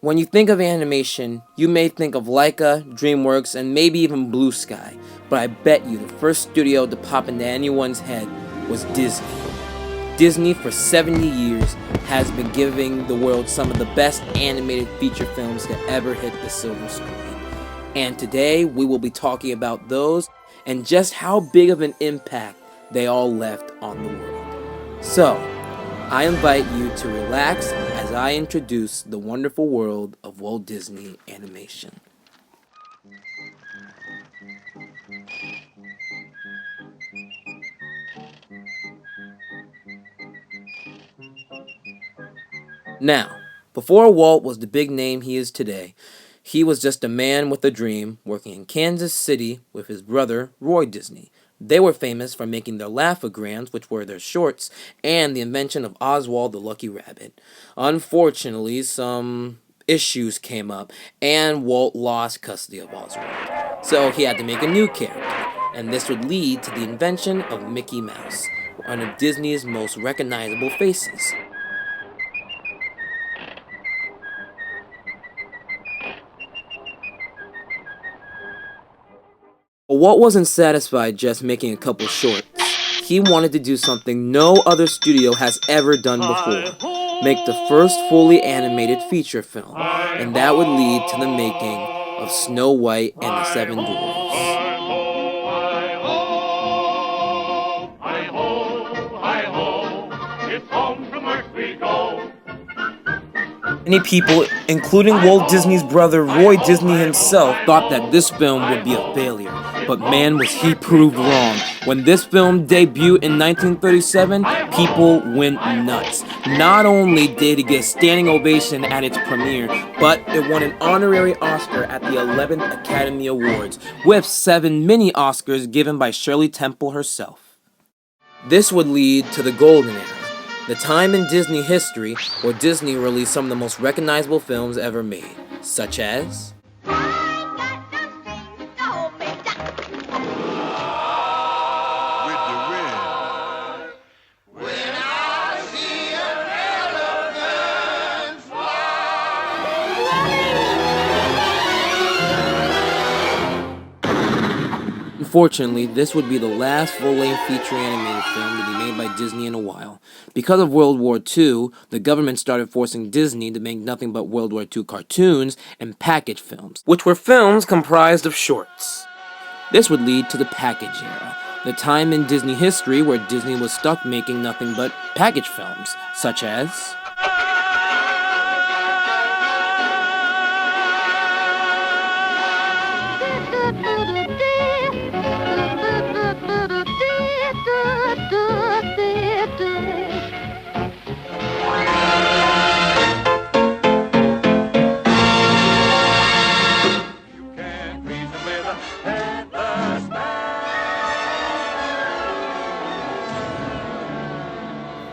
When you think of animation, you may think of Laika, DreamWorks, and maybe even Blue Sky, but I bet you the first studio to pop into anyone's head was Disney. Disney, for 70 years, has been giving the world some of the best animated feature films to ever hit the silver screen. And today, we will be talking about those and just how big of an impact they all left on the world. So, I invite you to relax as I introduce the wonderful world of Walt Disney Animation. Now, before Walt was the big name he is today, he was just a man with a dream working in Kansas City with his brother, Roy Disney. They were famous for making their Laugh-O-Grams, which were their shorts, and the invention of Oswald the Lucky Rabbit. Unfortunately, some issues came up, and Walt lost custody of Oswald. So he had to make a new character, and this would lead to the invention of Mickey Mouse, one of Disney's most recognizable faces. But Walt wasn't satisfied just making a couple shorts. He wanted to do something no other studio has ever done before. Make the first fully animated feature film, and that would lead to the making of Snow White and the Seven Dwarfs. Many people, including Walt Disney's brother Roy Disney himself, thought that this film would be a failure. But man, was he proved wrong. When this film debuted in 1937, people went nuts. Not only did it get a standing ovation at its premiere, but it won an honorary Oscar at the 11th Academy Awards, with 7 mini Oscars given by Shirley Temple herself. This would lead to the Golden Era, the time in Disney history where Disney released some of the most recognizable films ever made, such as Unfortunately, this would be the last full-length feature animated film to be made by Disney in a while. Because of World War II, the government started forcing Disney to make nothing but World War II cartoons and package films, which were films comprised of shorts. This would lead to the package era, the time in Disney history where Disney was stuck making nothing but package films, such as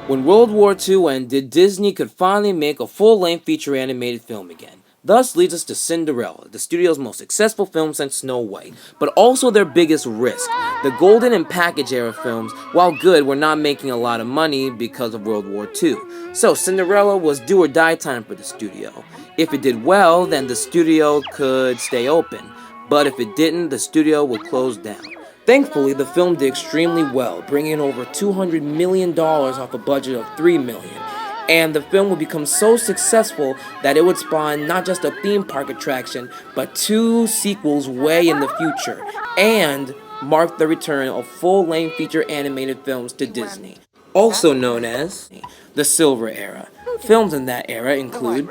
When World War II ended, Disney could finally make a full-length feature animated film again. Thus leads us to Cinderella, the studio's most successful film since Snow White, but also their biggest risk. The Golden and Package era films, while good, were not making a lot of money because of World War II. So Cinderella was do or die time for the studio. If it did well, then the studio could stay open, but if it didn't, the studio would close down. Thankfully, the film did extremely well, bringing in over $200 million off a budget of $3 million. And the film would become so successful that it would spawn not just a theme park attraction, but 2 sequels way in the future, and mark the return of full-length feature animated films to Disney, also known as the Silver Era. Films in that era include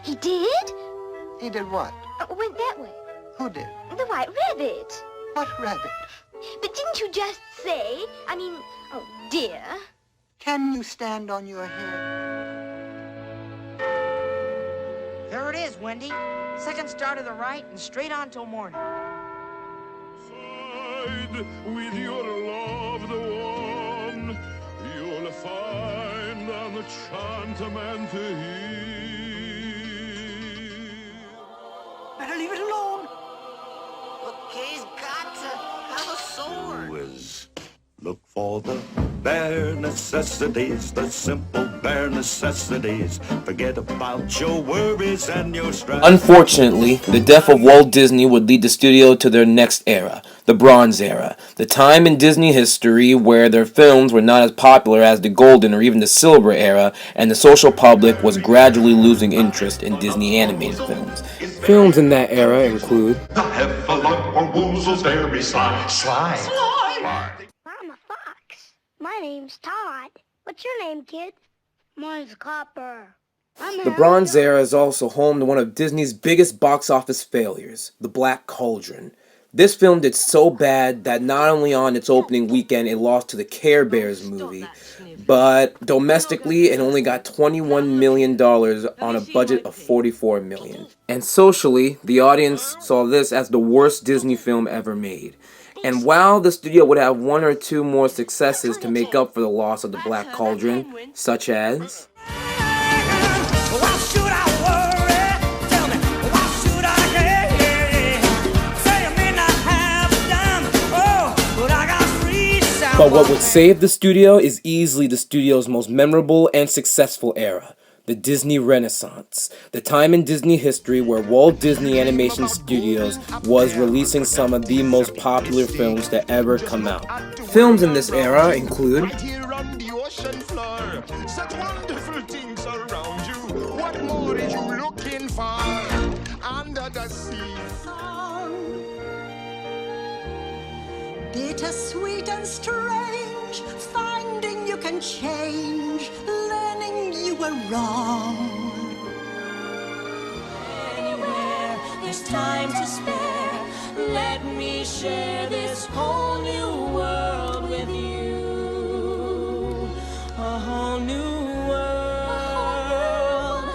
He did? He did what? Went that way. Who did? The White Rabbit. What rabbit? But didn't you just say? Oh dear. Can you stand on your head? There it is, Wendy. Second star to the right and straight on till morning. With your loved one, you'll find an enchantment here. Better leave it alone. Look, he's got to have a sword. Look for the bare necessities, the simple bare necessities. Forget about your worries and your strife. Unfortunately, the death of Walt Disney would lead the studio to their next era, the Bronze Era, the time in Disney history where their films were not as popular as the Golden or even the Silver Era, and the social public was gradually losing interest in Disney animated films. Films in that era include The heffalump or woozles very sly. I'm a fox. My name's Todd. What's your name, kid? Mine's Copper. The Bronze Era is also home to one of Disney's biggest box office failures, The Black Cauldron. This film did so bad that not only on its opening weekend it lost to the Care Bears movie, but domestically it only got $21 million on a budget of $44 million. And socially, the audience saw this as the worst Disney film ever made. And while the studio would have one or two more successes to make up for the loss of The Black Cauldron, such as But what would save the studio is easily the studio's most memorable and successful era, the Disney Renaissance, the time in Disney history where Walt Disney Animation Studios was releasing some of the most popular films to ever come out. Films in this era include Right here on the ocean floor, such wonderful things around you. What more are you looking for under the sea? Bittersweet and strange, finding you can change, learning you were wrong. Anywhere there's time to spare, let me share this whole new world with you. A whole new world.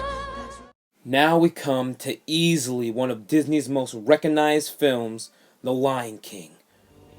Now we come to easily one of Disney's most recognized films, The Lion King.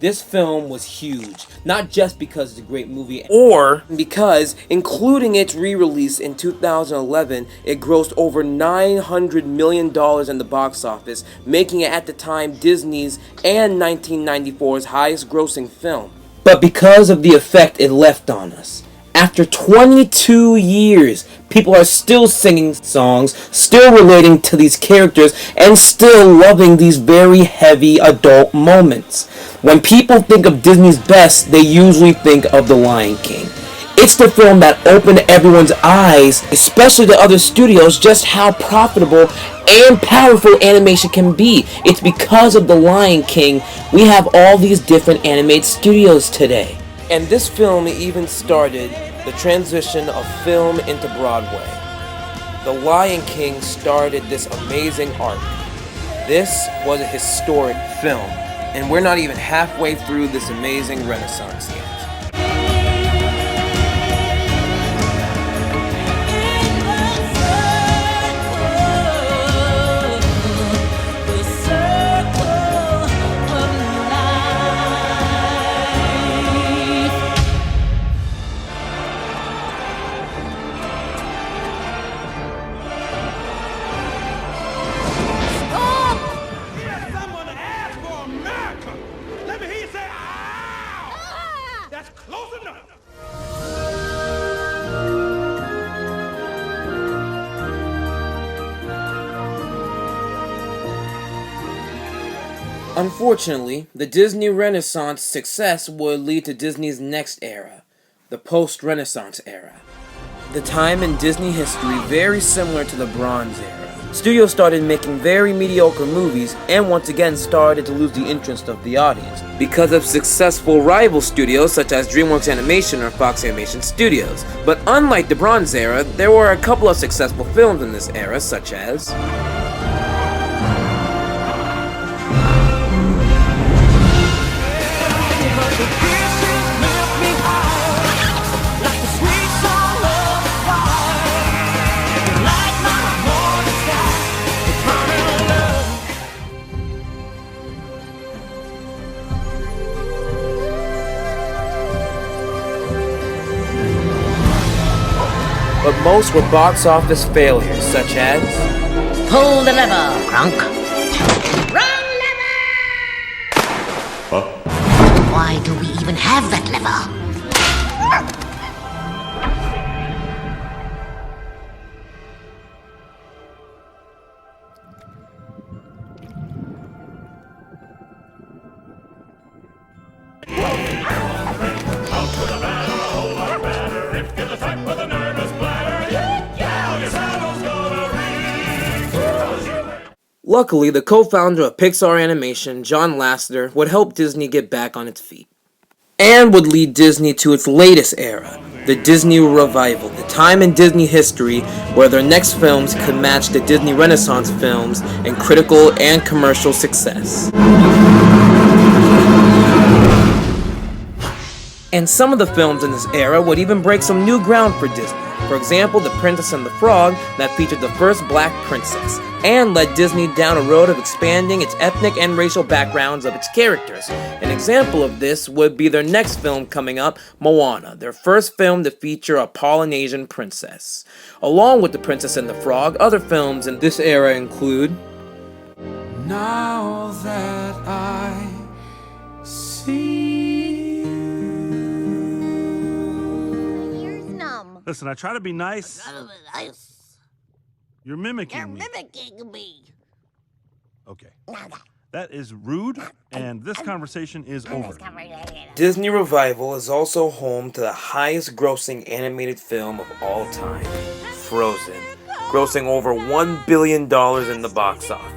This film was huge, not just because it's a great movie, or because, including its re-release in 2011, it grossed over $900 million in the box office, making it at the time Disney's and 1994's highest grossing film. But because of the effect it left on us, after 22 years, people are still singing songs, still relating to these characters, and still loving these very heavy adult moments. When people think of Disney's best, they usually think of The Lion King. It's the film that opened everyone's eyes, especially to other studios, just how profitable and powerful animation can be. It's because of The Lion King we have all these different animated studios today. And this film even started the transition of film into Broadway. The Lion King started this amazing arc. This was a historic film, and we're not even halfway through this amazing renaissance yet. Unfortunately, the Disney Renaissance success would lead to Disney's next era, the post-Renaissance era. The time in Disney history very similar to the Bronze Era. Studios started making very mediocre movies and once again started to lose the interest of the audience because of successful rival studios such as DreamWorks Animation or Fox Animation Studios. But unlike the Bronze Era, there were a couple of successful films in this era such as but most were box office failures, such as Pull the lever, Kronk. Wrong lever! Huh? Why do we even have that lever? Luckily, the co-founder of Pixar Animation, John Lasseter, would help Disney get back on its feet, and would lead Disney to its latest era, the Disney Revival, the time in Disney history where their next films could match the Disney Renaissance films in critical and commercial success. And some of the films in this era would even break some new ground for Disney. For example, The Princess and the Frog, that featured the first black princess, and led Disney down a road of expanding its ethnic and racial backgrounds of its characters. An example of this would be their next film coming up, Moana, their first film to feature a Polynesian princess. Along with The Princess and the Frog, other films in this era include Now That I See. Listen, I try to be nice. You're mimicking me. mimicking me. Okay. That is rude, and this conversation is over. Disney Revival is also home to the highest grossing animated film of all time, Frozen, grossing over $1 billion in the box office.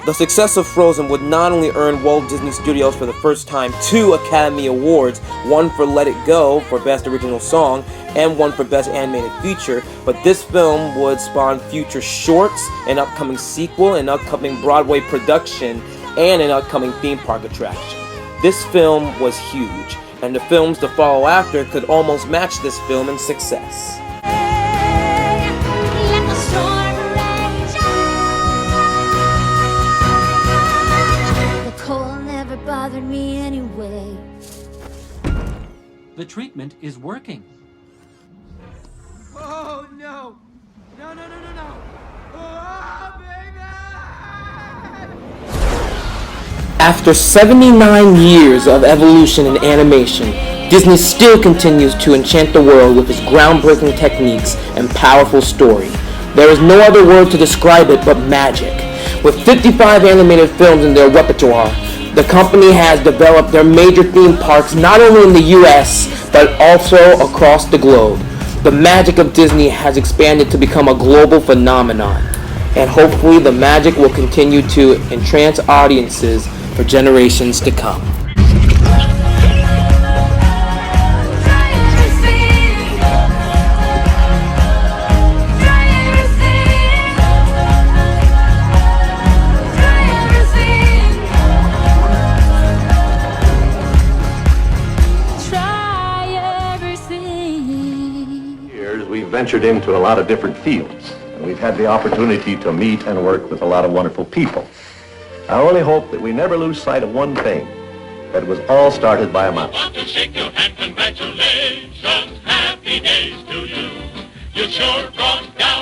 The success of Frozen would not only earn Walt Disney Studios for the first time 2 Academy Awards, one for Let It Go for Best Original Song, and one for Best Animated Feature, but this film would spawn future shorts, an upcoming sequel, an upcoming Broadway production, and an upcoming theme park attraction. This film was huge, and the films to follow after could almost match this film in success. Bothered me anyway. The treatment is working. Oh, no. No, no, no, no, no. Oh, baby! After 79 years of evolution in animation, Disney still continues to enchant the world with its groundbreaking techniques and powerful story. There is no other word to describe it but magic. With 55 animated films in their repertoire, the company has developed their major theme parks not only in the US, but also across the globe. The magic of Disney has expanded to become a global phenomenon, and hopefully the magic will continue to entrance audiences for generations to come. We've ventured into a lot of different fields, and we've had the opportunity to meet and work with a lot of wonderful people. I only hope that we never lose sight of one thing, that it was all started by a mouse. I want to shake your hand, congratulations, happy days to you. You sure brought down